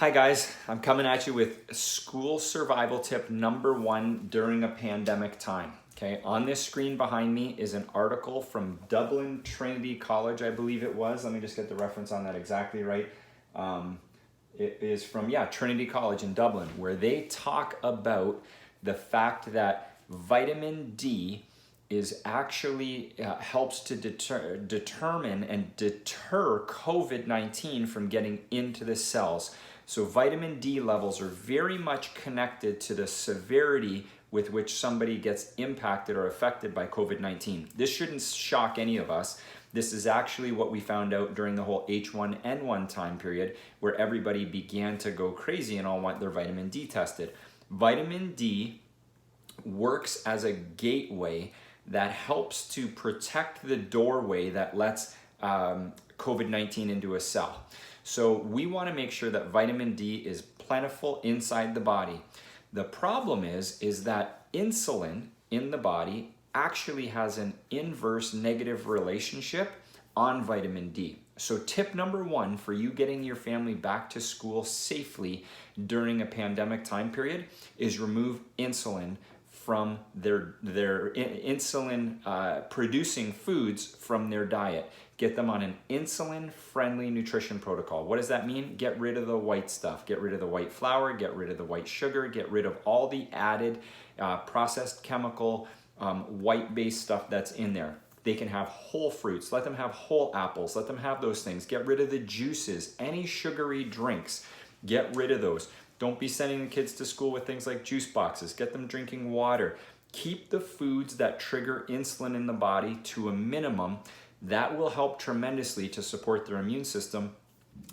Hi guys, I'm coming at you with school survival tip number 1 during a pandemic time. Okay, on this screen behind me is an article from Dublin Trinity College, I believe it was. Let me just get the reference on that exactly right. It is from, Trinity College in Dublin, where they talk about the fact that vitamin D is actually helps to determine and deter COVID-19 from getting into the cells. So vitamin D levels are very much connected to the severity with which somebody gets impacted or affected by COVID-19. This shouldn't shock any of us. This is actually what we found out during the whole H1N1 time period, where everybody began to go crazy and all want their vitamin D tested. Vitamin D works as a gateway that helps to protect the doorway that lets COVID-19 into a cell. So we want to make sure that vitamin D is plentiful inside the body. The problem is that insulin in the body actually has an inverse negative relationship on vitamin D. So tip number 1 for you getting your family back to school safely during a pandemic time period is remove insulin from their insulin producing foods from their diet. Get them on an insulin friendly nutrition protocol. What does that mean? Get rid of the white stuff. Get rid of the white flour, get rid of the white sugar, get rid of all the added processed chemical white based stuff that's in there. They can have whole fruits. Let them have whole apples. Let them have those things. Get rid of the juices, any sugary drinks. Get rid of those. Don't be sending the kids to school with things like juice boxes. Get them drinking water. Keep the foods that trigger insulin in the body to a minimum. That will help tremendously to support their immune system,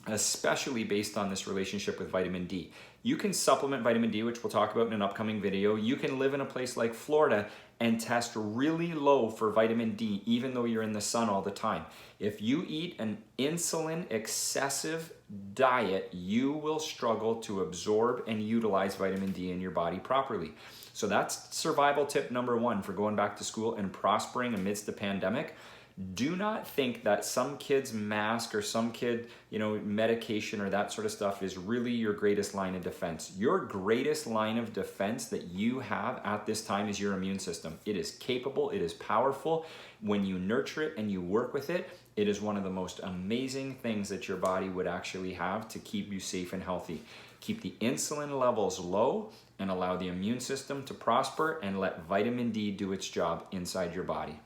especially based on this relationship with vitamin D. You can supplement vitamin D, which we'll talk about in an upcoming video. You can live in a place like Florida and test really low for vitamin D, even though you're in the sun all the time. If you eat an insulin excessive diet, you will struggle to absorb and utilize vitamin D in your body properly. So that's survival tip number 1 for going back to school and prospering amidst the pandemic. Do not think that some kid's mask or some kid, medication or that sort of stuff is really your greatest line of defense. Your greatest line of defense that you have at this time is your immune system. It is capable, it is powerful. When you nurture it and you work with it, it is one of the most amazing things that your body would actually have to keep you safe and healthy. Keep the insulin levels low and allow the immune system to prosper and let vitamin D do its job inside your body.